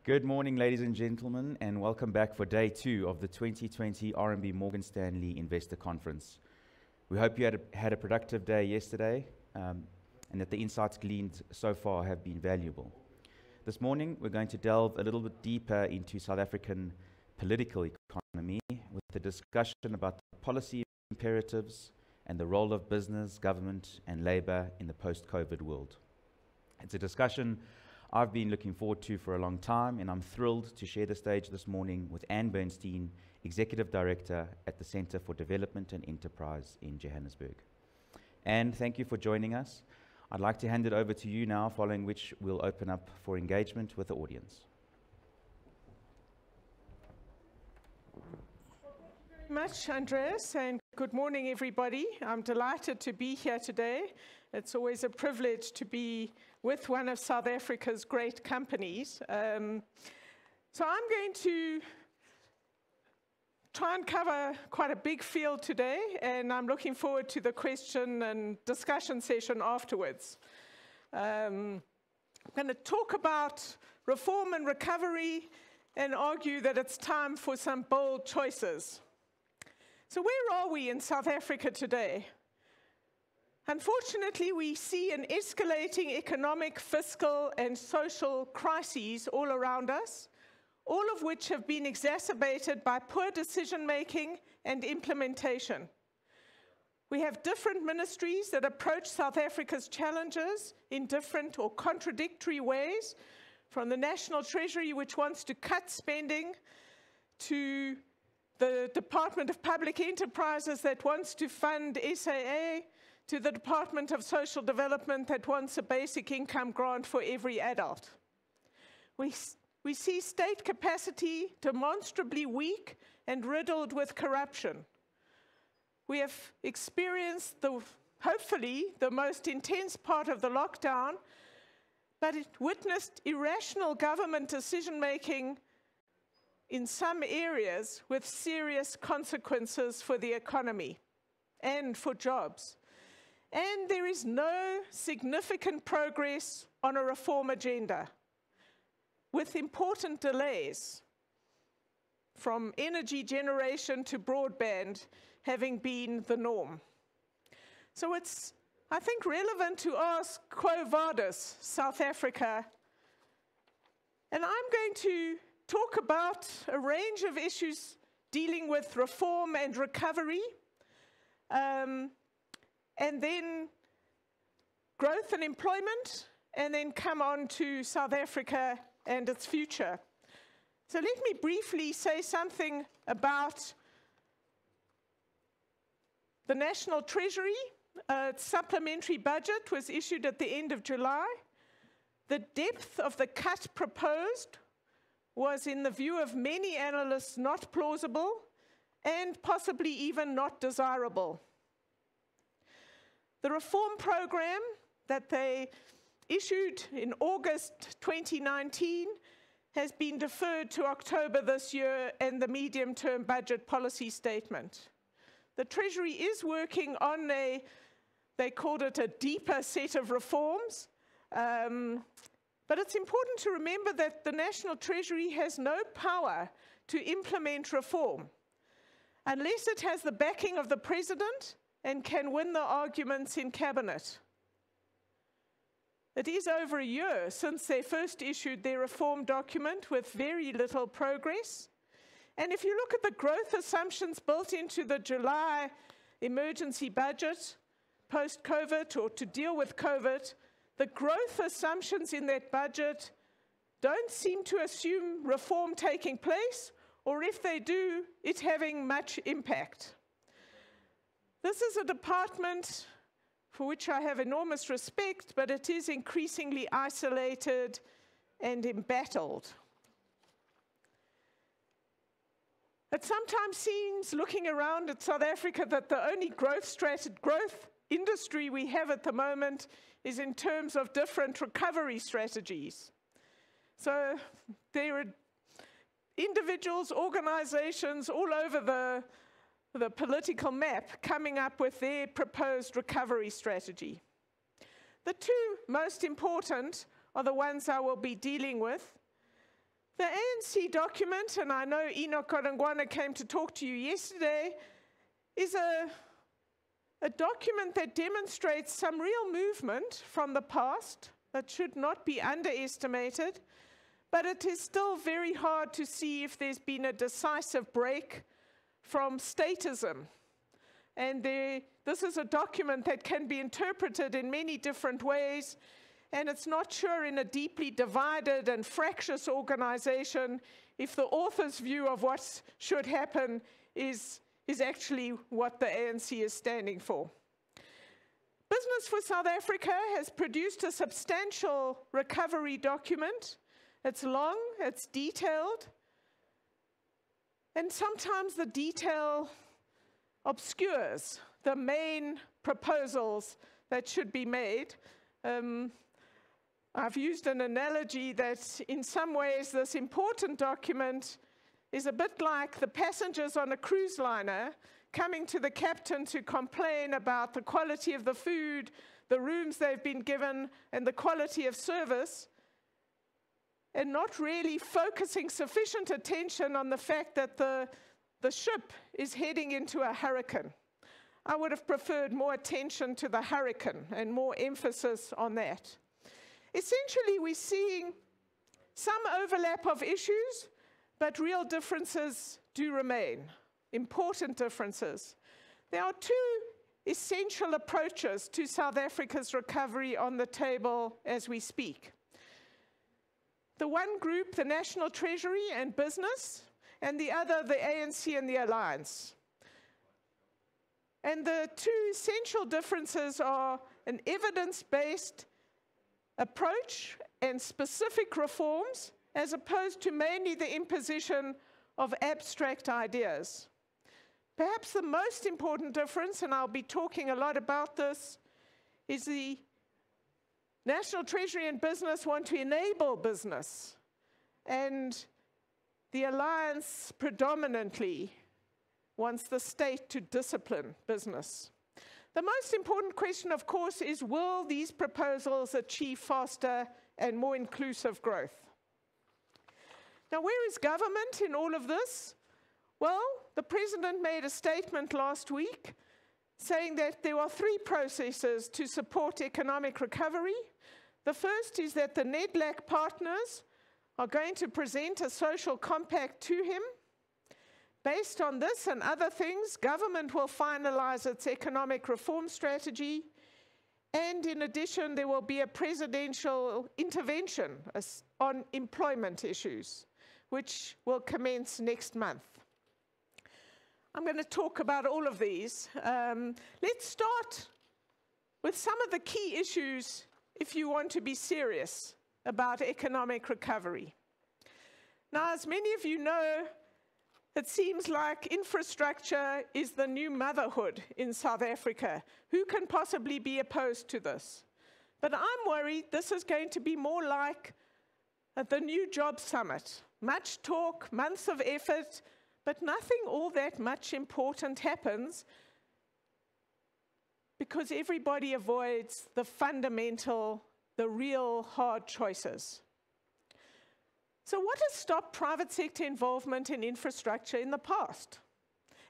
Good morning, ladies and gentlemen, and welcome back for day 2 of the 2020 RMB Morgan Stanley Investor Conference. We hope you had a productive day yesterday and that the insights gleaned so far have been valuable. This morning, we're going to delve a little bit deeper into South African political economy with a discussion about the policy imperatives and the role of business, government, and labor in the post-COVID world. It's a discussion I've been looking forward to for a long time, and I'm thrilled to share the stage this morning with Bernstein, Executive Director at the Centre for Development and Enterprise in Johannesburg. Anne, thank you for joining us. I'd like to hand it over to you now, following which we'll open up for engagement with the audience. Thank you very much, Andreas, and good morning, everybody. I'm delighted to be here today. It's always a privilege to be with one of South Africa's great companies. So I'm going to try and cover quite a big field today, and I'm looking forward to the question and discussion session afterwards. I'm going to talk about reform and recovery and argue that it's time for some bold choices. So where are we in South Africa today? Unfortunately, we see an escalating economic, fiscal, and social crises all around us, all of which have been exacerbated by poor decision-making and implementation. We have different ministries that approach South Africa's challenges in different or contradictory ways, from the National Treasury, which wants to cut spending, to the Department of Public Enterprises that wants to fund SAA, to the Department of Social Development that wants a basic income grant for every adult. We see state capacity demonstrably weak and riddled with corruption. We have experienced, hopefully, the most intense part of the lockdown, but it witnessed irrational government decision-making in some areas with serious consequences for the economy and for jobs. And there is no significant progress on a reform agenda, with important delays from energy generation to broadband having been the norm. So it's, I think, relevant to ask, quo vadis, South Africa? And I'm going to talk about a range of issues dealing with reform and recovery, and then growth and employment, and then come on to South Africa and its future. So let me briefly say something about the National Treasury. Its supplementary budget was issued at the end of July. The depth of the cut proposed was, in the view of many analysts, not plausible and possibly even not desirable. The reform program that they issued in August 2019 has been deferred to October this year and the medium-term budget policy statement. The Treasury is working on they called it a deeper set of reforms, but it's important to remember that the National Treasury has no power to implement reform unless it has the backing of the President and can win the arguments in Cabinet. It is over a year since they first issued their reform document with very little progress. And if you look at the growth assumptions built into the July emergency budget, post-COVID or to deal with COVID, the growth assumptions in that budget don't seem to assume reform taking place, or if they do, it having much impact. This is a department for which I have enormous respect, but it is increasingly isolated and embattled. It sometimes seems, looking around at South Africa, that the only growth industry we have at the moment is in terms of different recovery strategies. So there are individuals, organizations all over the political map coming up with their proposed recovery strategy. The two most important are the ones I will be dealing with. The ANC document, and I know Enoch Godongwana came to talk to you yesterday, is a document that demonstrates some real movement from the past that should not be underestimated, but it is still very hard to see if there's been a decisive break from statism. And this is a document that can be interpreted in many different ways, and it's not sure in a deeply divided and fractious organization if the author's view of what should happen is actually what the ANC is standing for. Business for South Africa has produced a substantial recovery document. It's long, it's detailed, and sometimes the detail obscures the main proposals that should be made. I've used an analogy that in some ways this important document is a bit like the passengers on a cruise liner coming to the captain to complain about the quality of the food, the rooms they've been given, and the quality of service, and not really focusing sufficient attention on the fact that the ship is heading into a hurricane. I would have preferred more attention to the hurricane and more emphasis on that. Essentially, we're seeing some overlap of issues, but real differences do remain, important differences. There are two essential approaches to South Africa's recovery on the table as we speak. The one group, the National Treasury and business, and the other, the ANC and the Alliance. And the two essential differences are an evidence-based approach and specific reforms, as opposed to mainly the imposition of abstract ideas. Perhaps the most important difference, and I'll be talking a lot about this, is the National Treasury and business want to enable business, and the Alliance predominantly wants the state to discipline business. The most important question, of course, is will these proposals achieve faster and more inclusive growth? Now, where is government in all of this? Well, the President made a statement last week saying that there are three processes to support economic recovery. The first is that the NEDLAC partners are going to present a social compact to him. Based on this and other things, government will finalize its economic reform strategy, and in addition, there will be a presidential intervention on employment issues, which will commence next month. I'm going to talk about all of these. Let's start with some of the key issues if you want to be serious about economic recovery. Now, as many of you know, it seems like infrastructure is the new motherhood in South Africa. Who can possibly be opposed to this? But I'm worried this is going to be more like the new job summit. Much talk, months of effort, but nothing all that much important happens because everybody avoids the fundamental, the real hard choices. So what has stopped private sector involvement in infrastructure in the past?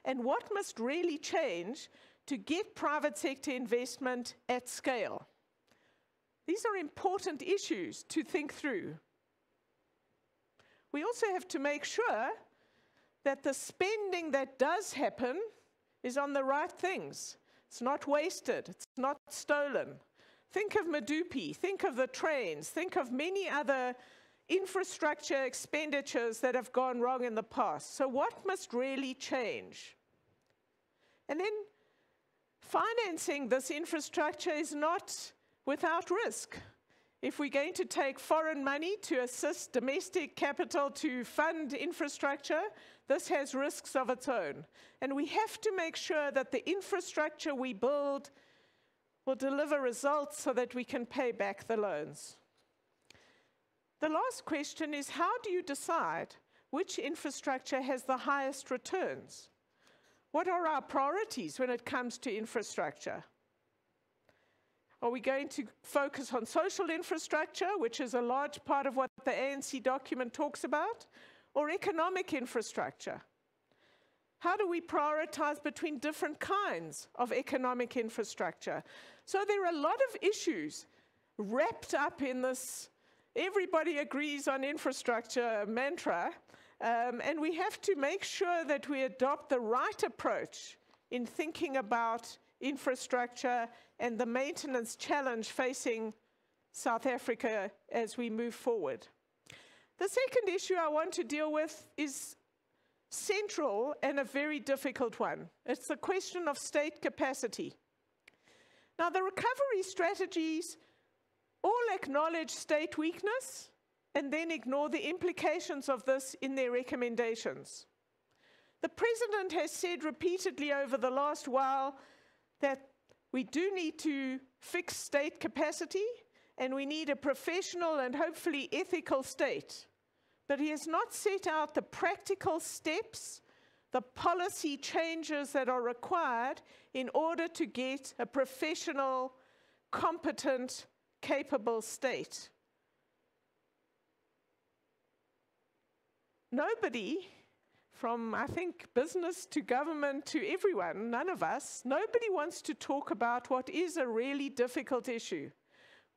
And what must really change to get private sector investment at scale? These are important issues to think through. We also have to make sure that the spending that does happen is on the right things. It's not wasted, it's not stolen. Think of Medupi, think of the trains, think of many other infrastructure expenditures that have gone wrong in the past. So what must really change? And then financing this infrastructure is not without risk. If we're going to take foreign money to assist domestic capital to fund infrastructure, this has risks of its own. And we have to make sure that the infrastructure we build will deliver results so that we can pay back the loans. The last question is, how do you decide which infrastructure has the highest returns? What are our priorities when it comes to infrastructure? Are we going to focus on social infrastructure, which is a large part of what the the ANC document talks about, or economic infrastructure? How do we prioritize between different kinds of economic infrastructure? So there are a lot of issues wrapped up in this everybody agrees on infrastructure mantra, and we have to make sure that we adopt the right approach in thinking about infrastructure and the maintenance challenge facing South Africa as we move forward. The second issue I want to deal with is central and a very difficult one. It's the question of state capacity. Now, the recovery strategies all acknowledge state weakness and then ignore the implications of this in their recommendations. The President has said repeatedly over the last while that we do need to fix state capacity and we need a professional and hopefully ethical state. But he has not set out the practical steps, the policy changes that are required in order to get a professional, competent, capable state. Nobody, from I think business to government to everyone, none of us, nobody wants to talk about what is a really difficult issue.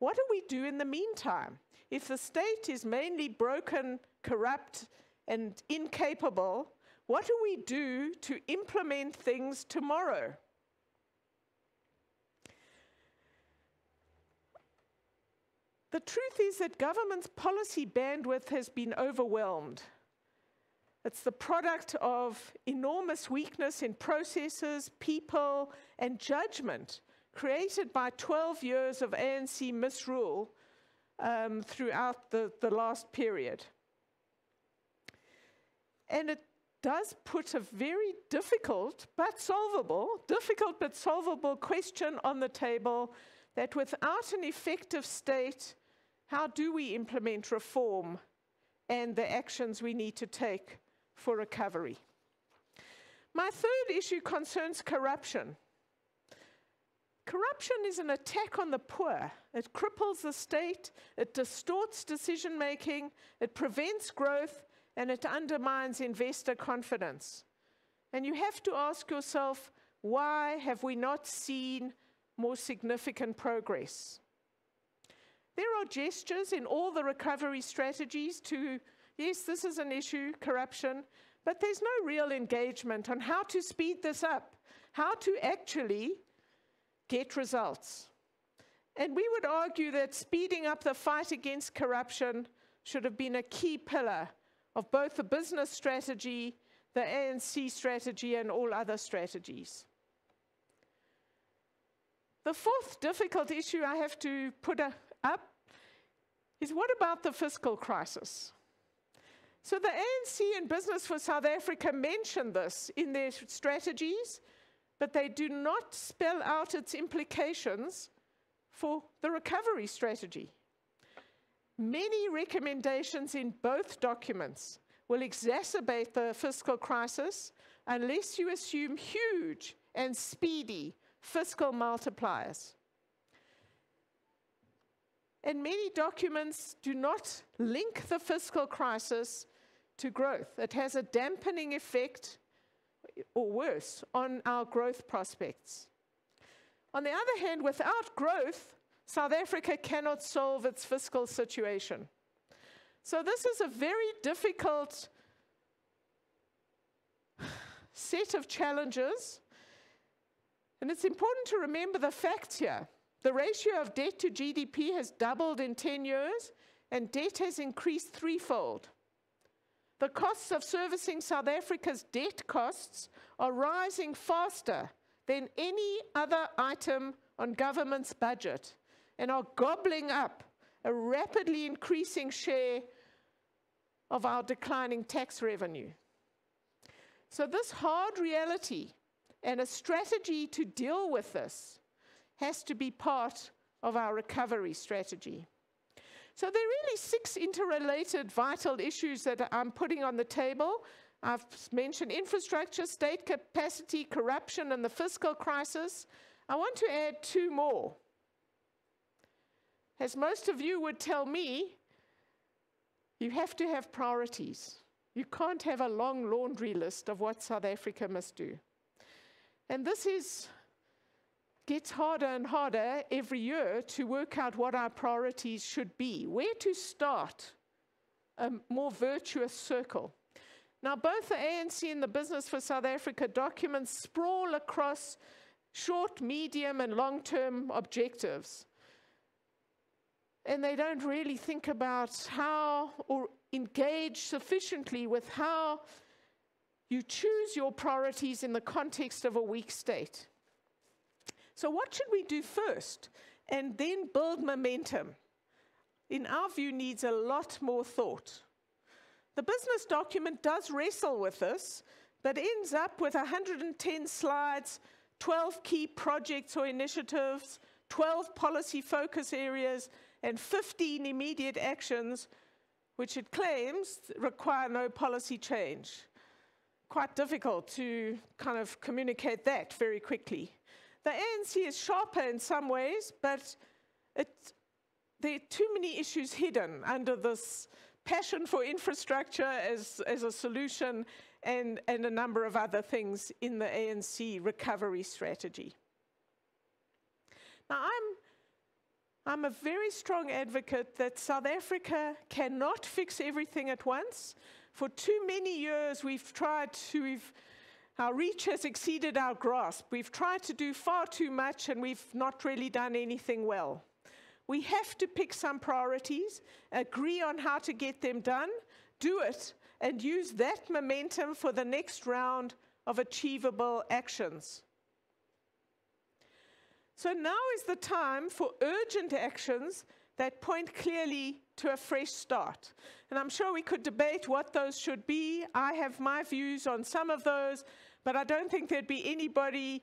What do we do in the meantime? If the state is mainly broken, corrupt, and incapable, what do we do to implement things tomorrow? The truth is that government's policy bandwidth has been overwhelmed. It's the product of enormous weakness in processes, people, and judgment created by 12 years of ANC misrule throughout the last period. And it does put a very difficult but solvable question on the table that without an effective state, how do we implement reform and the actions we need to take for recovery? My third issue concerns corruption. Corruption is an attack on the poor. It cripples the state, it distorts decision-making, it prevents growth, and it undermines investor confidence. And you have to ask yourself, why have we not seen more significant progress? There are gestures in all the recovery strategies to, yes, this is an issue, corruption, but there's no real engagement on how to speed this up, how to actually get results. And we would argue that speeding up the fight against corruption should have been a key pillar of both the business strategy, the ANC strategy, and all other strategies. The fourth difficult issue I have to put up is, what about the fiscal crisis? So the ANC and Business for South Africa mention this in their strategies, but they do not spell out its implications for the recovery strategy. Many recommendations in both documents will exacerbate the fiscal crisis unless you assume huge and speedy fiscal multipliers. And many documents do not link the fiscal crisis to growth. It has a dampening effect, or worse, on our growth prospects. On the other hand, without growth, South Africa cannot solve its fiscal situation. So this is a very difficult set of challenges, and it's important to remember the facts here. The ratio of debt to GDP has doubled in 10 years, and debt has increased threefold. The costs of servicing South Africa's debt costs are rising faster than any other item on government's budget and are gobbling up a rapidly increasing share of our declining tax revenue. So this hard reality and a strategy to deal with this has to be part of our recovery strategy. So there are really 6 interrelated vital issues that I'm putting on the table. I've mentioned infrastructure, state capacity, corruption, and the fiscal crisis. I want to add 2 more. As most of you would tell me, You have to have priorities. You can't have a long laundry list of what South Africa must do. And this gets harder and harder every year to work out what our priorities should be, where to start a more virtuous circle. Now, both the ANC and the Business for South Africa documents sprawl across short, medium, and long-term objectives. And they don't really think about how or engage sufficiently with how you choose your priorities in the context of a weak state. So what should we do first? And then build momentum. In our view, needs a lot more thought. The business document does wrestle with this, but ends up with 110 slides, 12 key projects or initiatives, 12 policy focus areas, and 15 immediate actions, which it claims require no policy change. Quite difficult to kind of communicate that very quickly. The ANC is sharper in some ways, but there are too many issues hidden under this passion for infrastructure as a solution and a number of other things in the ANC recovery strategy. Now, I'm a very strong advocate that South Africa cannot fix everything at once. For too many years, our reach has exceeded our grasp. We've tried to do far too much, and we've not really done anything well. We have to pick some priorities, agree on how to get them done, do it, and use that momentum for the next round of achievable actions. So now is the time for urgent actions that point clearly to a fresh start. And I'm sure we could debate what those should be. I have my views on some of those, but I don't think there'd be anybody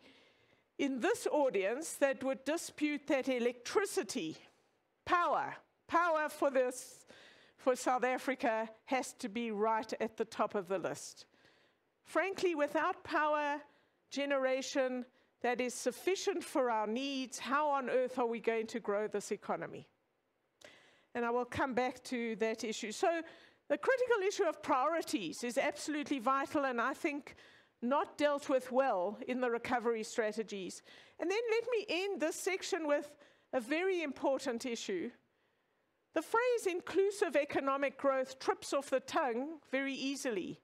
in this audience that would dispute that electricity, power for South Africa has to be right at the top of the list. Frankly, without power generation that is sufficient for our needs, how on earth are we going to grow this economy? And I will come back to that issue. So the critical issue of priorities is absolutely vital, and I think not dealt with well in the recovery strategies. And then let me end this section with a very important issue. The phrase inclusive economic growth trips off the tongue very easily,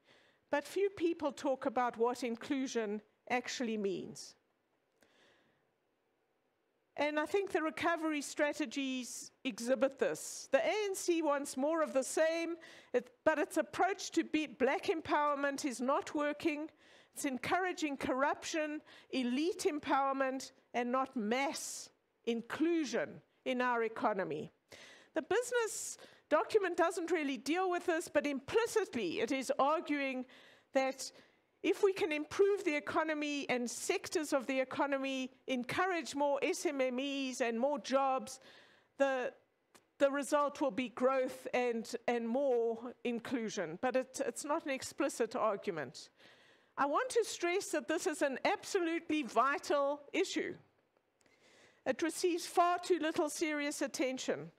but few people talk about what inclusion actually means. And I think the recovery strategies exhibit this. The ANC wants more of the same, but its approach to black empowerment is not working. It's encouraging corruption, elite empowerment, and not mass inclusion in our economy. The business document doesn't really deal with this, but implicitly it is arguing that if we can improve the economy and sectors of the economy, encourage more SMMEs and more jobs, the result will be growth and more inclusion. But it's not an explicit argument. I want to stress that this is an absolutely vital issue. It receives far too little serious attention.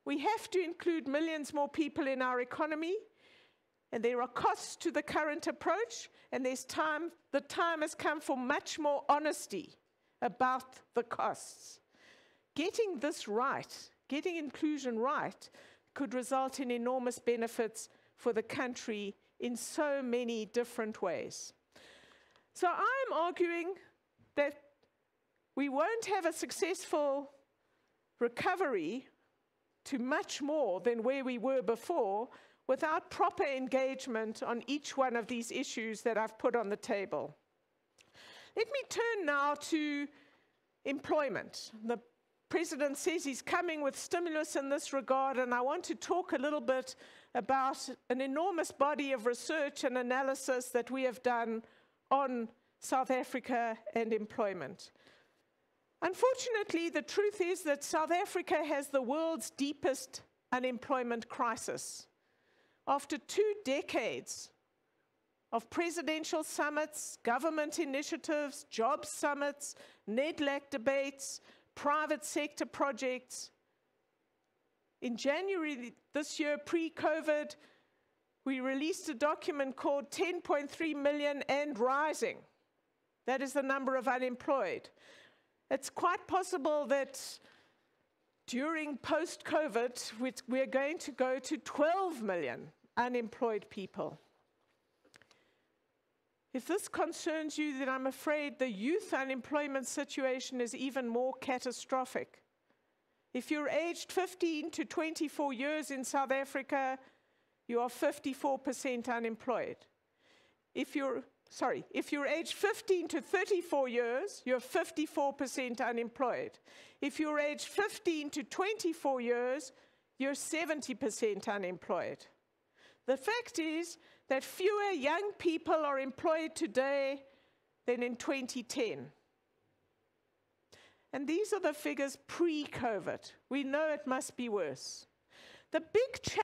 We have to include millions more people in our economy, and there are costs to the current approach, and the time has come for much more honesty about the costs. Getting this right, getting inclusion right, could result in enormous benefits for the country in so many different ways. So I'm arguing that we won't have a successful recovery to much more than where we were before without proper engagement on each one of these issues that I've put on the table. Let me turn now to employment. The President says he's coming with stimulus in this regard, and I want to talk a little bit about an enormous body of research and analysis that we have done on South Africa and employment. Unfortunately, the truth is that South Africa has the world's deepest unemployment crisis. After 2 decades of presidential summits, government initiatives, jobs summits, NEDLAC debates, private sector projects, In January this year, pre-COVID, we released a document called 10.3 million and rising. That is the number of unemployed. It's quite possible that during post-COVID, we're going to go to 12 million unemployed people. If this concerns you, then I'm afraid the youth unemployment situation is even more catastrophic. If you're aged 15 to 24 years in South Africa, you are 54% unemployed. If you're aged 15 to 34 years, you're 54% unemployed. If you're aged 15 to 24 years, you're 70% unemployed. The fact is that fewer young people are employed today than in 2010. And these are the figures pre-COVID. We know it must be worse. The big challenge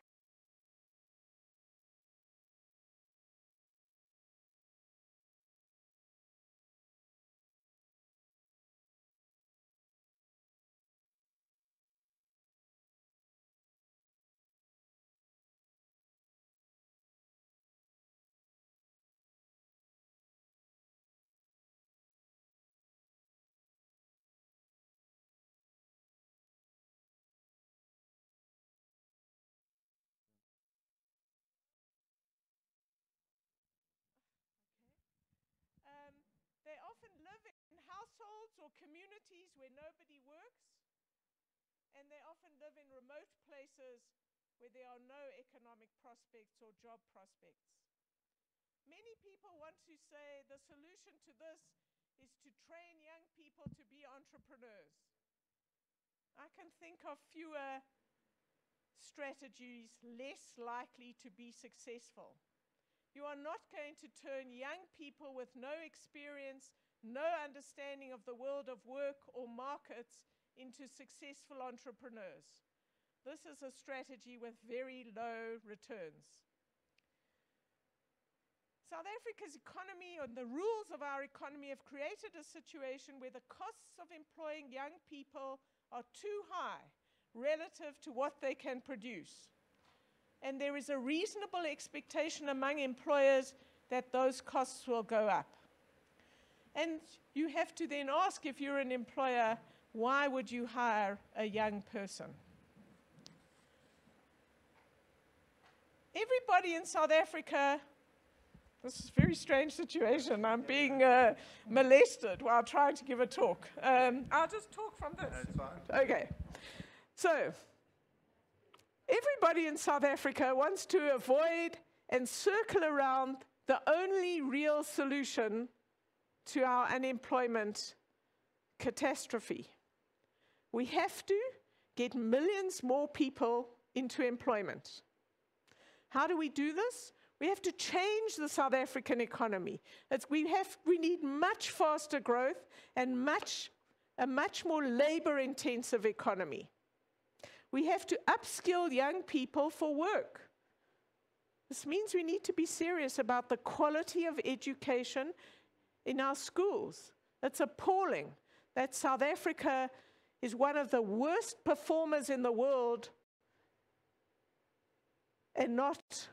they often live in households or communities where nobody works, and they often live in remote places where there are no economic prospects or job prospects. Many people want to say the solution to this is to train young people to be entrepreneurs. I can think of fewer strategies less likely to be successful. You are not going to turn young people with no experience, no understanding of the world of work or markets into successful entrepreneurs. This is a strategy with very low returns. South Africa's economy and the rules of our economy have created a situation where the costs of employing young people are too high relative to what they can produce. And there is a reasonable expectation among employers that those costs will go up. And you have to then ask, if you're an employer, why would you hire a young person? Everybody in South Africa, this is a very strange situation. I'm being molested while trying to give a talk. I'll just talk from this. That's fine. Okay. So, everybody in South Africa wants to avoid and circle around the only real solution to our unemployment catastrophe. We have to get millions more people into employment. How do we do this? We have to change the South African economy. We need much faster growth and a much more labor-intensive economy. We have to upskill young people for work. This means we need to be serious about the quality of education in our schools. It's appalling that South Africa is one of the worst performers in the world and not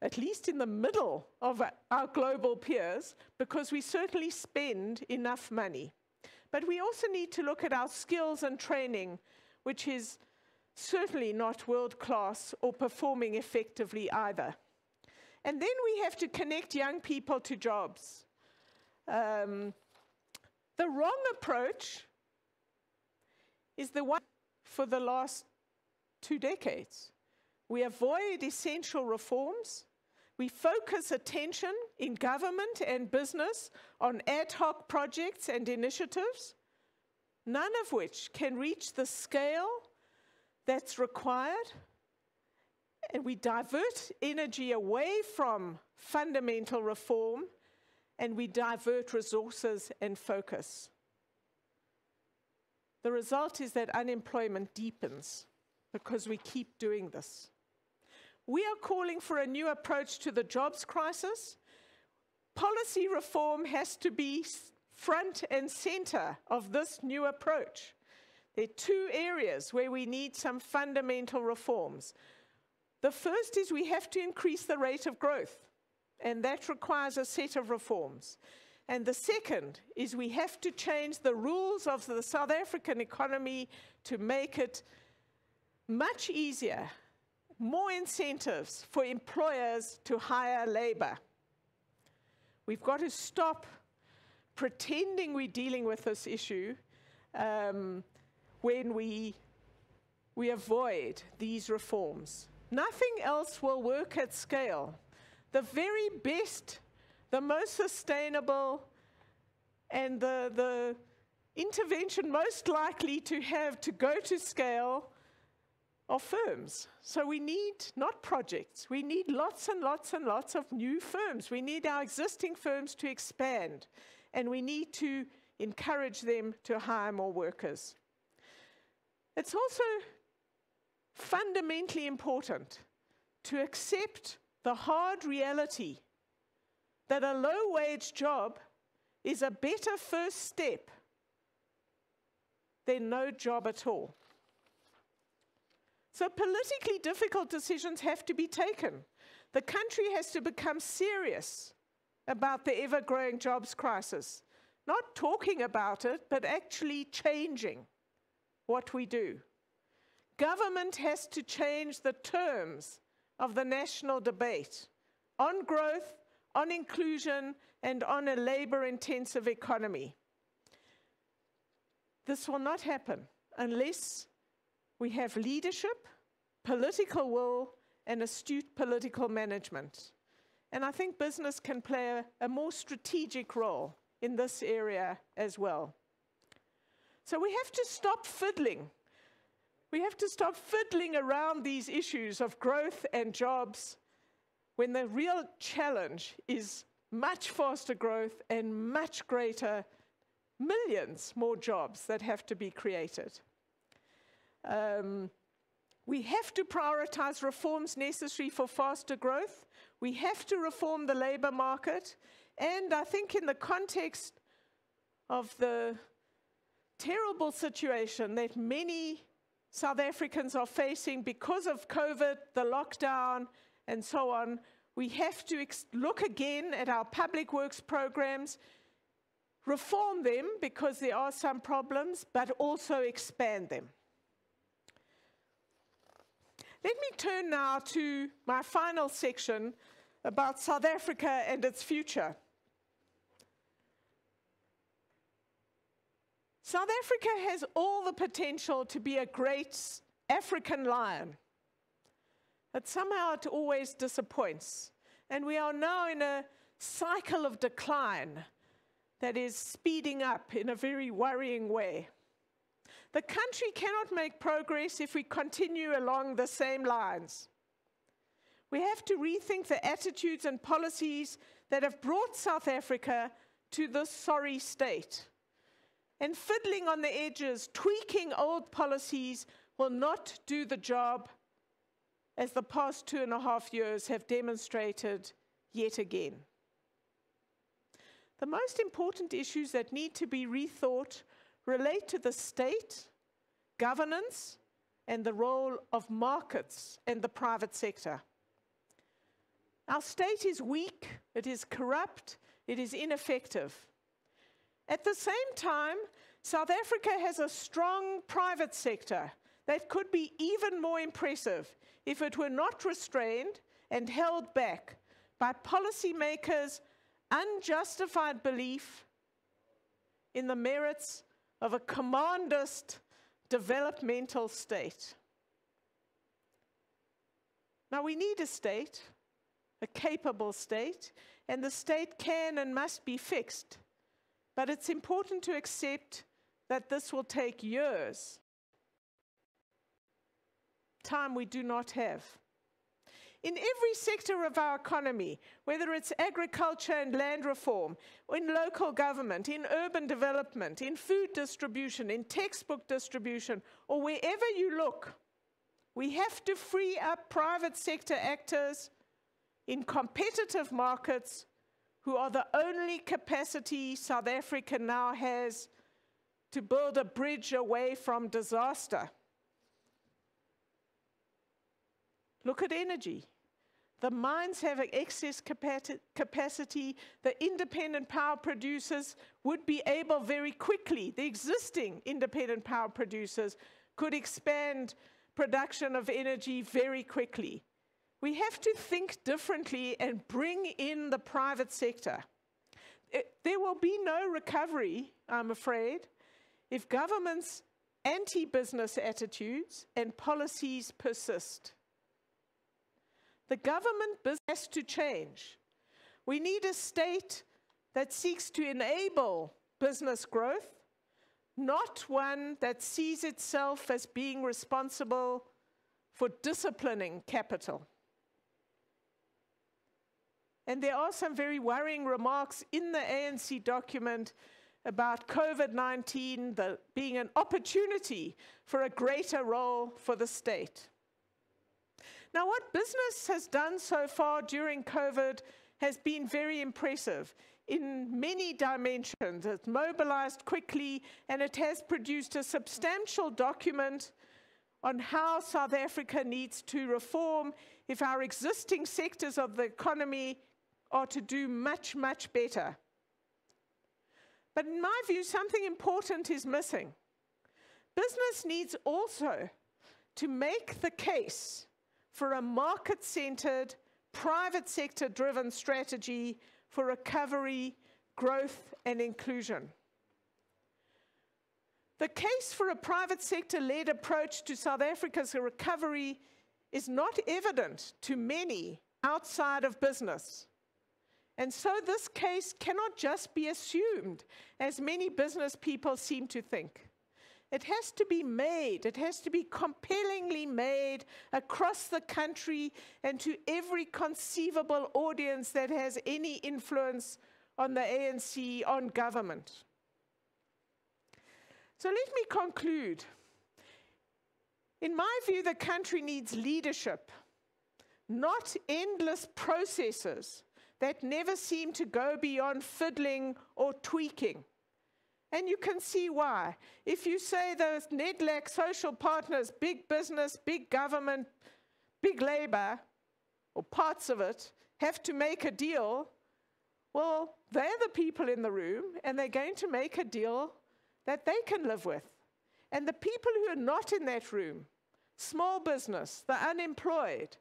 at least in the middle of our global peers, because we certainly spend enough money. But we also need to look at our skills and training, which is certainly not world-class or performing effectively either. And then we have to connect young people to jobs. The wrong approach is the one for the last 2 decades. We avoid essential reforms. We focus attention in government and business on ad hoc projects and initiatives, none of which can reach the scale that's required, and we divert energy away from fundamental reform, and we divert resources and focus. The result is that unemployment deepens because we keep doing this. We are calling for a new approach to the jobs crisis. Policy reform has to be front and center of this new approach. There are two areas where we need some fundamental reforms. The first is we have to increase the rate of growth, and that requires a set of reforms. And the second is we have to change the rules of the South African economy to make it much easier, more incentives for employers to hire labor. We've got to stop pretending we're dealing with this issue when we avoid these reforms. Nothing else will work at scale. The very best, the most sustainable, and the intervention most likely to have to go to scale are firms. So we need not projects. We need lots and lots and lots of new firms. We need our existing firms to expand, and we need to encourage them to hire more workers. It's also fundamentally important to accept the hard reality that a low-wage job is a better first step than no job at all. So politically difficult decisions have to be taken. The country has to become serious about the ever-growing jobs crisis. Not talking about it, but actually changing what we do. Government has to change the terms of the national debate on growth, on inclusion, and on a labor-intensive economy. This will not happen unless we have leadership, political will, and astute political management. And I think business can play a more strategic role in this area as well. So we have to stop fiddling. We have to stop fiddling around these issues of growth and jobs when the real challenge is much faster growth and much greater, millions more jobs that have to be created. We have to prioritize reforms necessary for faster growth. We have to reform the labor market. And I think in the context of the terrible situation that many South Africans are facing because of COVID, the lockdown, and so on, we have to look again at our public works programs, reform them because there are some problems, but also expand them. Let me turn now to my final section about South Africa and its future. South Africa has all the potential to be a great African lion, but somehow it always disappoints. And we are now in a cycle of decline that is speeding up in a very worrying way. The country cannot make progress if we continue along the same lines. We have to rethink the attitudes and policies that have brought South Africa to this sorry state. And fiddling on the edges, tweaking old policies will not do the job, as the past 2.5 years have demonstrated yet again. The most important issues that need to be rethought relate to the state, governance, and the role of markets and the private sector. Our state is weak, it is corrupt, it is ineffective. At the same time, South Africa has a strong private sector that could be even more impressive if it were not restrained and held back by policymakers' unjustified belief in the merits of a commandist developmental state. Now we need a state, a capable state, and the state can and must be fixed. But it's important to accept that this will take years, time we do not have. In every sector of our economy, whether it's agriculture and land reform, in local government, in urban development, in food distribution, in textbook distribution, or wherever you look, we have to free up private sector actors in competitive markets who are the only capacity South Africa now has to build a bridge away from disaster. Look at energy. The mines have excess capacity. The independent power producers would be able very quickly, the existing independent power producers could expand production of energy very quickly. We have to think differently and bring in the private sector. There will be no recovery, I'm afraid, if governments' anti-business attitudes and policies persist. The government business has to change. We need a state that seeks to enable business growth, not one that sees itself as being responsible for disciplining capital. And there are some very worrying remarks in the ANC document about COVID-19 being an opportunity for a greater role for the state. Now, what business has done so far during COVID has been very impressive in many dimensions. It's mobilized quickly, and it has produced a substantial document on how South Africa needs to reform if our existing sectors of the economy are to do much, much better. But in my view, something important is missing. Business needs also to make the case for a market-centered, private sector-driven strategy for recovery, growth, and inclusion. The case for a private sector-led approach to South Africa's recovery is not evident to many outside of business. And so this case cannot just be assumed, as many business people seem to think. It has to be made, it has to be compellingly made across the country and to every conceivable audience that has any influence on the ANC, on government. So let me conclude. In my view, the country needs leadership, not endless processes that never seem to go beyond fiddling or tweaking. And you can see why. If you say those NEDLAC social partners, big business, big government, big labor, or parts of it, have to make a deal, well, they're the people in the room, and they're going to make a deal that they can live with. And the people who are not in that room, small business, the unemployed,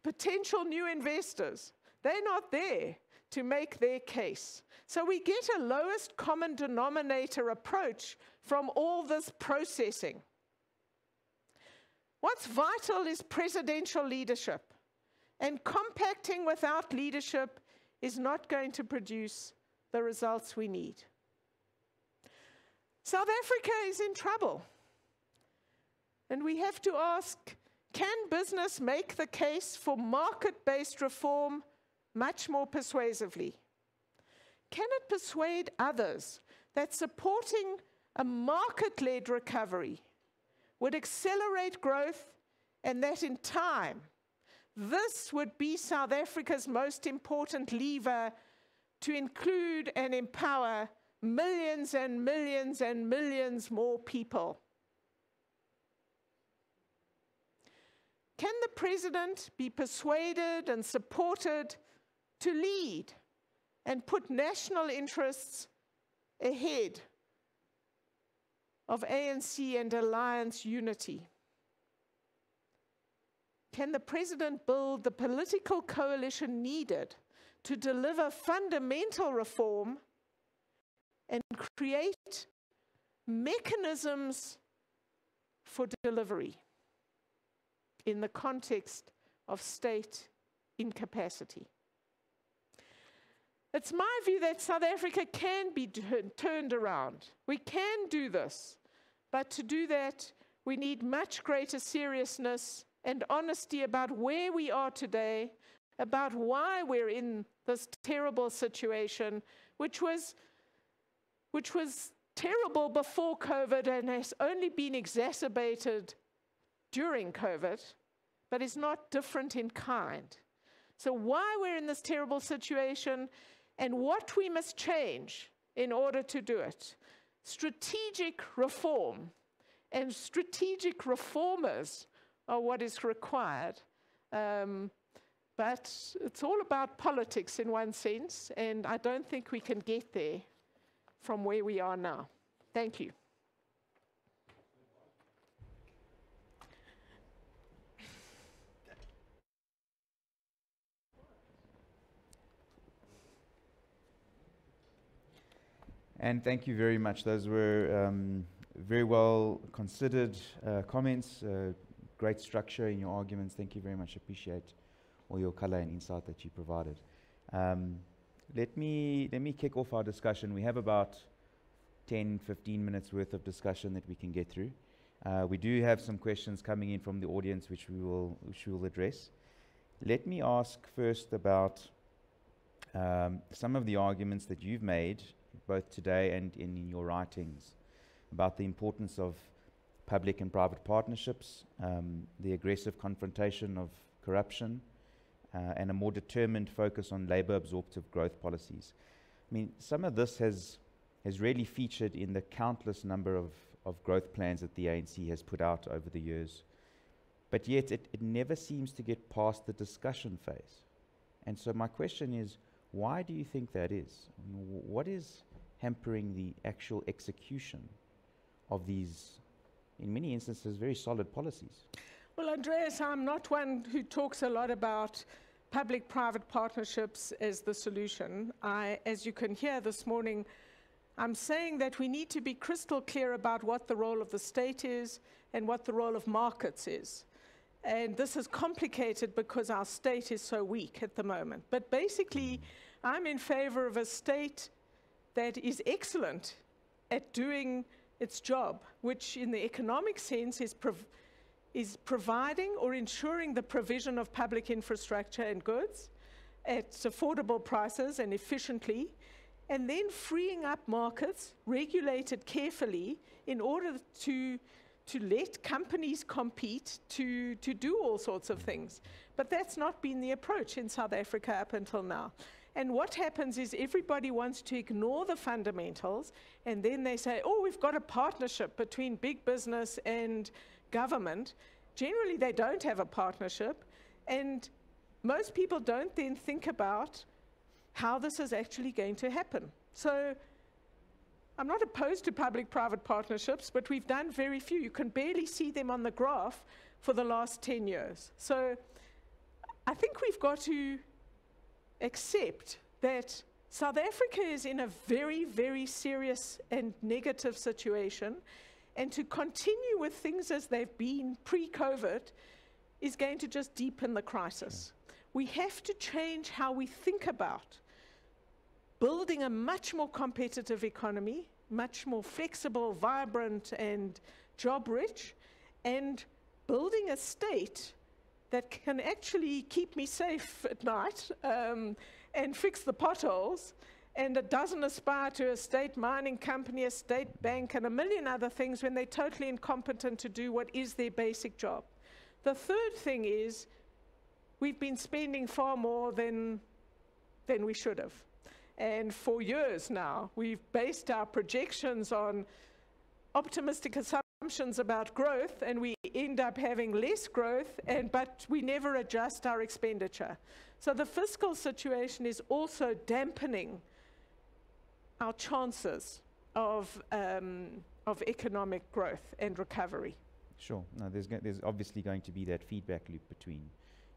potential new investors, they're not there to make their case. So we get a lowest common denominator approach from all this processing. What's vital is presidential leadership. And compacting without leadership is not going to produce the results we need. South Africa is in trouble. And we have to ask, can business make the case for market-based reform much more persuasively? Can it persuade others that supporting a market-led recovery would accelerate growth, and that in time, this would be South Africa's most important lever to include and empower millions and millions and millions more people? Can the president be persuaded and supported to lead and put national interests ahead of ANC and alliance unity? Can the president build the political coalition needed to deliver fundamental reform and create mechanisms for delivery in the context of state incapacity? It's my view that South Africa can be turned around. We can do this, but to do that, we need much greater seriousness and honesty about where we are today, about why we're in this terrible situation, which was terrible before COVID and has only been exacerbated during COVID, but is not different in kind. So why we're in this terrible situation and what we must change in order to do it. strategic reform and strategic reformers are what is required. But it's all about politics in one sense, and I don't think we can get there from where we are now. Thank you. And thank you very much. Those were very well considered comments, great structure in your arguments. Thank you very much. Appreciate all your color and insight that you provided. Let me kick off our discussion. We have about 10, 15 minutes worth of discussion that we can get through. We do have some questions coming in from the audience which we will address. Let me ask first about some of the arguments that you've made, both today and in your writings, about the importance of public and private partnerships, the aggressive confrontation of corruption, and a more determined focus on labor-absorptive growth policies. I mean, some of this has really featured in the countless number of growth plans that the ANC has put out over the years. But yet, it never seems to get past the discussion phase. And so my question is, why do you think that is? I mean, what is hampering the actual execution of these, in many instances, very solid policies? Well, Andreas, I'm not one who talks a lot about public-private partnerships as the solution. As you can hear this morning, I'm saying that we need to be crystal clear about what the role of the state is and what the role of markets is. And this is complicated because our state is so weak at the moment. But basically, I'm in favor of a state that is excellent at doing its job, which in the economic sense is providing or ensuring the provision of public infrastructure and goods at affordable prices and efficiently, and then freeing up markets, regulated carefully, in order to let companies compete to do all sorts of things. But that's not been the approach in South Africa up until now. And what happens is everybody wants to ignore the fundamentals, and then they say, oh, we've got a partnership between big business and government. Generally, they don't have a partnership, and most people don't then think about how this is actually going to happen. So I'm not opposed to public-private partnerships, but we've done very few. You can barely see them on the graph for the last 10 years. So I think we've got to accept that South Africa is in a very, very serious and negative situation, and to continue with things as they've been pre-COVID is going to just deepen the crisis. We have to change how we think about building a much more competitive economy, much more flexible, vibrant, and job-rich, and building a state that can actually keep me safe at night and fix the potholes, and it doesn't aspire to a state mining company, a state bank, and a million other things when they're totally incompetent to do what is their basic job. The third thing is we've been spending far more than we should have. And for years now, we've based our projections on optimistic assumptions about growth, and we end up having less growth, but we never adjust our expenditure. So the fiscal situation is also dampening our chances of economic growth and recovery. Sure. No, there's obviously going to be that feedback loop between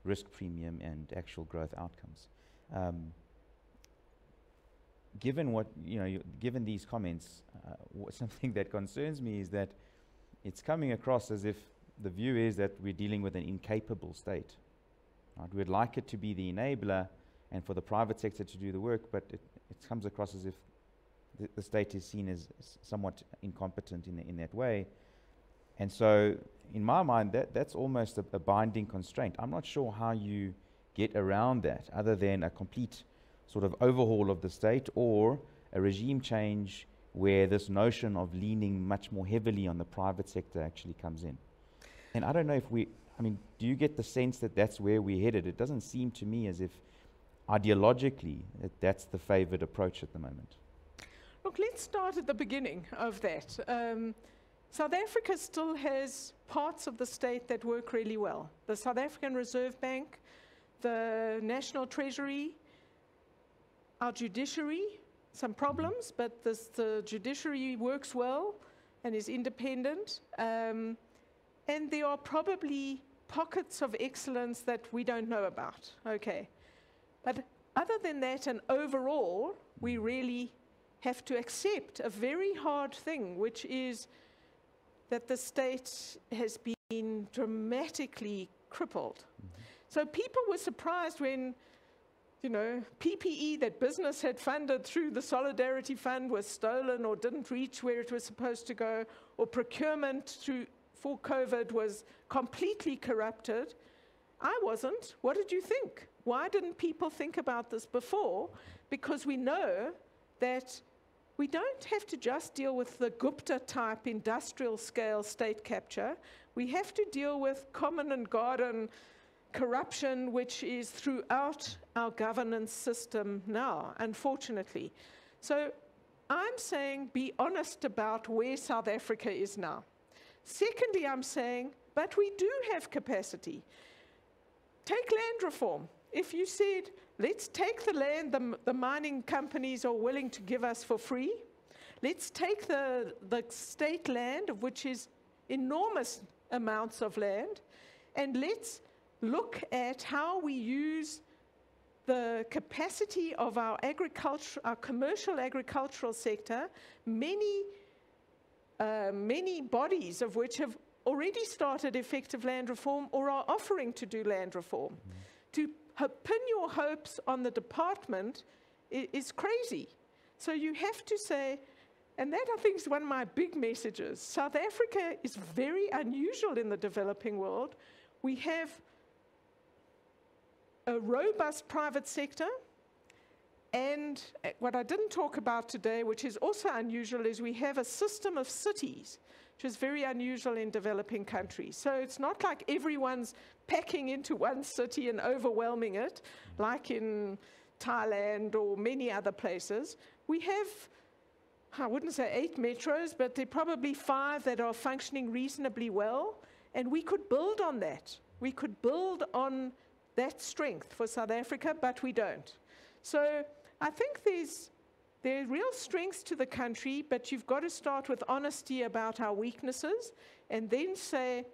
risk premium and actual growth outcomes. Given these comments, something that concerns me is that it's coming across as if the view is that we're dealing with an incapable state. Right? We'd like it to be the enabler and for the private sector to do the work, but it comes across as if the state is seen as somewhat incompetent in that way. And so, in my mind, that's almost a binding constraint. I'm not sure how you get around that, other than a complete sort of overhaul of the state or a regime change where this notion of leaning much more heavily on the private sector actually comes in. And I don't know if do you get the sense that that's where we're headed? It doesn't seem to me as if ideologically that's the favored approach at the moment. Look, let's start at the beginning of that. South Africa still has parts of the state that work really well. The South African Reserve Bank, the National Treasury, our judiciary, some problems, but the judiciary works well and is independent. And there are probably pockets of excellence that we don't know about. Okay. But other than that, and overall, we really have to accept a very hard thing, which is that the state has been dramatically crippled. So people were surprised when, PPE that business had funded through the Solidarity Fund was stolen or didn't reach where it was supposed to go, or procurement for COVID was completely corrupted. I wasn't. What did you think? Why didn't people think about this before? Because we know that we don't have to just deal with the Gupta-type industrial-scale state capture. We have to deal with common and garden corruption, which is throughout our governance system now, unfortunately. So I'm saying be honest about where South Africa is now. Secondly, I'm saying, but we do have capacity. Take land reform. If you said, let's take the land the mining companies are willing to give us for free, let's take the state land, of which is enormous amounts of land, and let's look at how we use the capacity of our commercial agricultural sector, many bodies of which have already started effective land reform or are offering to do land reform. To pin your hopes on the department is crazy. So you have to say, and that I think is one of my big messages, South Africa is very unusual in the developing world. We have a robust private sector, and what I didn't talk about today, which is also unusual, is we have a system of cities, which is very unusual in developing countries. So it's not like everyone's packing into one city and overwhelming it, like in Thailand or many other places. We have, I wouldn't say 8 metros, but there are probably 5 that are functioning reasonably well, and we could build on that. We could build on that strength for South Africa, but we don't. So I think there are real strengths to the country, but you've got to start with honesty about our weaknesses and then say,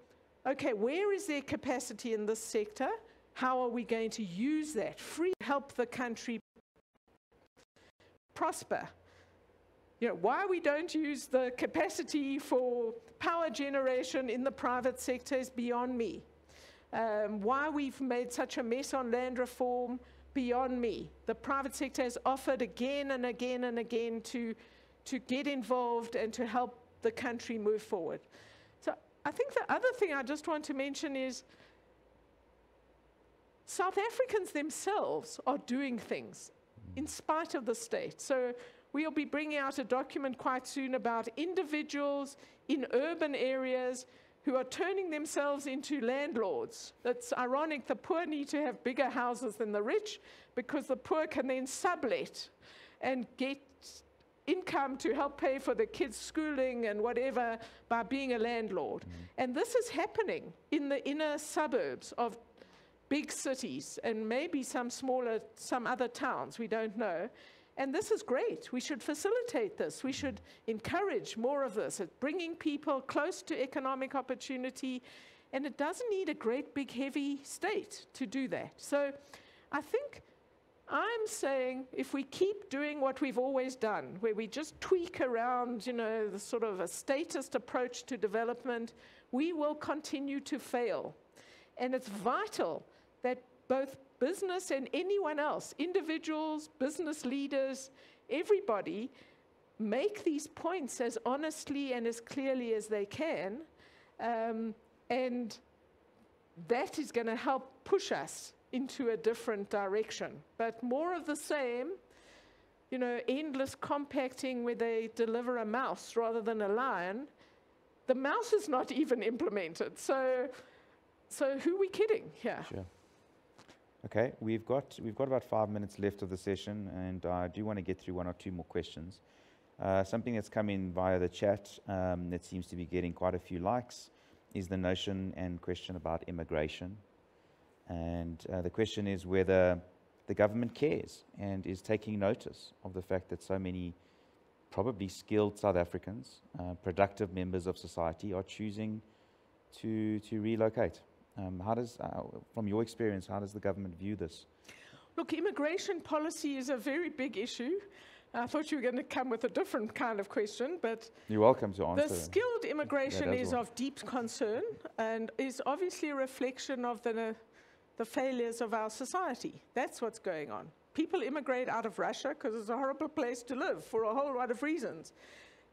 okay, where is there capacity in this sector? How are we going to use that? Help the country prosper. Why we don't use the capacity for power generation in the private sector is beyond me. Why we've made such a mess on land reform, beyond me. The private sector has offered again and again and again to get involved and to help the country move forward. So I think the other thing I just want to mention is South Africans themselves are doing things in spite of the state. So we'll be bringing out a document quite soon about individuals in urban areas who are turning themselves into landlords. It's ironic, the poor need to have bigger houses than the rich because the poor can then sublet and get income to help pay for the kids' schooling and whatever by being a landlord. And this is happening in the inner suburbs of big cities and maybe some other towns, we don't know. And this is great. We should facilitate this. We should encourage more of this, bringing people close to economic opportunity. And it doesn't need a great, big, heavy state to do that. So I think I'm saying if we keep doing what we've always done, where we just tweak around, the sort of a statist approach to development, we will continue to fail. And it's vital that both business and anyone else, individuals, business leaders, everybody, make these points as honestly and as clearly as they can. And that is going to help push us into a different direction. But more of the same, endless compacting where they deliver a mouse rather than a lion, the mouse is not even implemented. So who are we kidding here? Sure. Okay, we've got about 5 minutes left of the session, and I do want to get through 1 or 2 more questions. Something that's come in via the chat that seems to be getting quite a few likes is the notion and question about immigration. And the question is whether the government cares and is taking notice of the fact that so many probably skilled South Africans, productive members of society, are choosing to relocate. From your experience, how does the government view this? Look, immigration policy is a very big issue. I thought you were going to come with a different kind of question, but you're welcome to answer. The skilled immigration is of deep concern and is obviously a reflection of the failures of our society. That's what's going on. People immigrate out of Russia because it's a horrible place to live for a whole lot of reasons.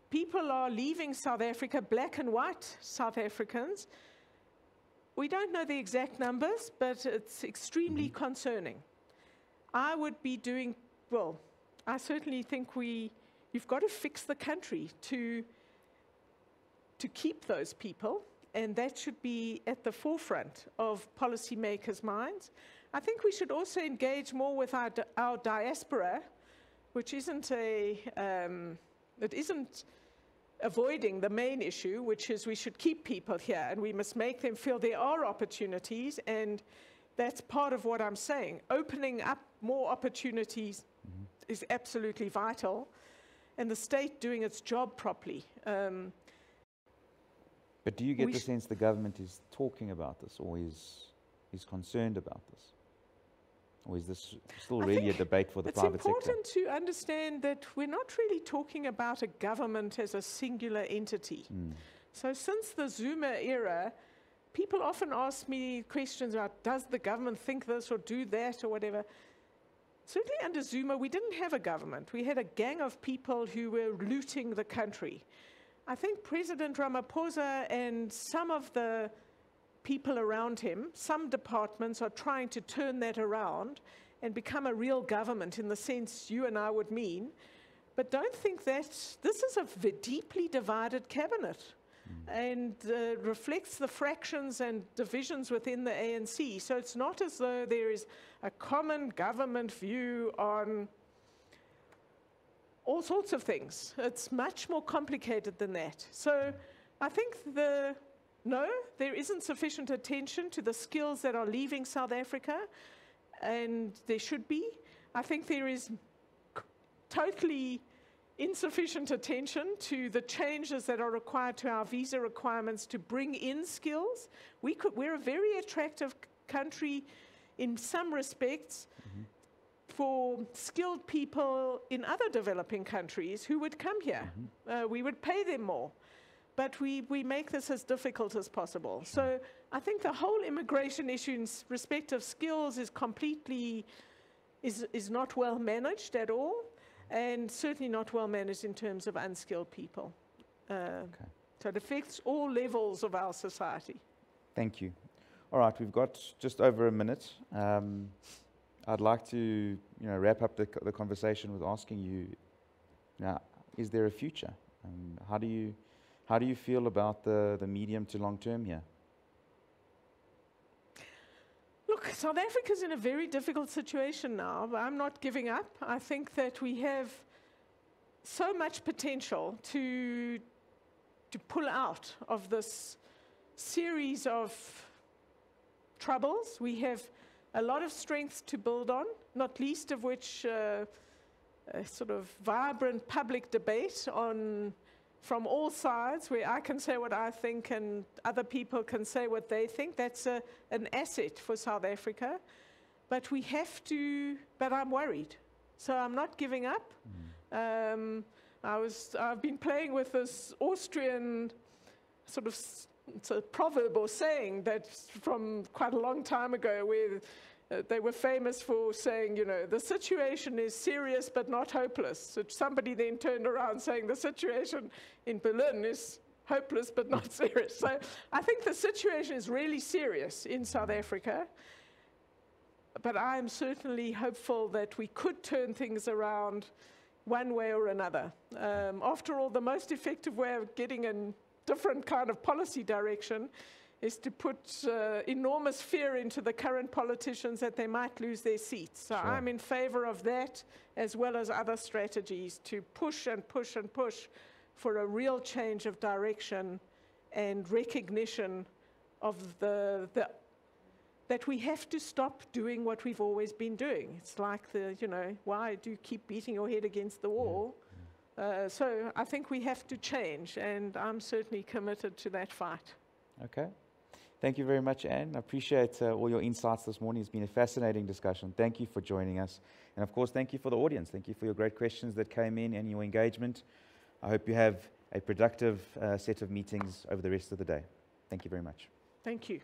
People are leaving South Africa, black and white South Africans. We don't know the exact numbers, but it's extremely concerning. I would be doing, well, I certainly think you've got to fix the country to keep those people, and that should be at the forefront of policymakers' minds. I think we should also engage more with our diaspora, which isn't avoiding the main issue, which is we should keep people here, and we must make them feel there are opportunities, and that's part of what I'm saying. Opening up more opportunities is absolutely vital, and the state doing its job properly. But do you get the sense the government is talking about this, or is concerned about this? Or is this still really a debate for the private sector? It's important to understand that we're not really talking about a government as a singular entity. So since the Zuma era, people often ask me questions about, does the government think this or do that or whatever? Certainly under Zuma, we didn't have a government. We had a gang of people who were looting the country. I think President Ramaphosa and some of the people around him, some departments are trying to turn that around and become a real government in the sense you and I would mean. But don't think that this is a deeply divided cabinet and reflects the fractions and divisions within the ANC. So it's not as though there is a common government view on all sorts of things. It's much more complicated than that. So I think no, there isn't sufficient attention to the skills that are leaving South Africa, and there should be. I think there is totally insufficient attention to the changes that are required to our visa requirements to bring in skills. We're a very attractive country in some respects for skilled people in other developing countries who would come here. We would pay them more. But we make this as difficult as possible. So I think the whole immigration issue in respect of skills is not well managed at all, and certainly not well managed in terms of unskilled people. So it affects all levels of our society. Thank you. All right, we've got just over a minute. I'd like to wrap up the conversation with asking you, now, is there a future? How do you feel about the medium to long term here? Look, South Africa's in a very difficult situation now, but I'm not giving up. I think that we have so much potential to pull out of this series of troubles. We have a lot of strengths to build on, not least of which a sort of vibrant public debate from all sides, where I can say what I think and other people can say what they think. That's an asset for South Africa. But I'm worried. So I'm not giving up. I've been playing with this Austrian sort of it's a proverb or saying that's from quite a long time ago, where they were famous for saying, the situation is serious but not hopeless. So somebody then turned around saying the situation in Berlin is hopeless but not serious. So I think the situation is really serious in South Africa. But I am certainly hopeful that we could turn things around one way or another. After all, the most effective way of getting a different kind of policy direction is to put enormous fear into the current politicians that they might lose their seats. So Sure. I'm in favor of that, as well as other strategies to push and push and push for a real change of direction and recognition of that we have to stop doing what we've always been doing. It's like why do you keep beating your head against the wall? So I think we have to change, and I'm certainly committed to that fight. Okay. Thank you very much, Anne. I appreciate all your insights this morning. It's been a fascinating discussion. Thank you for joining us. And of course, thank you for the audience. Thank you for your great questions that came in and your engagement. I hope you have a productive set of meetings over the rest of the day. Thank you very much. Thank you.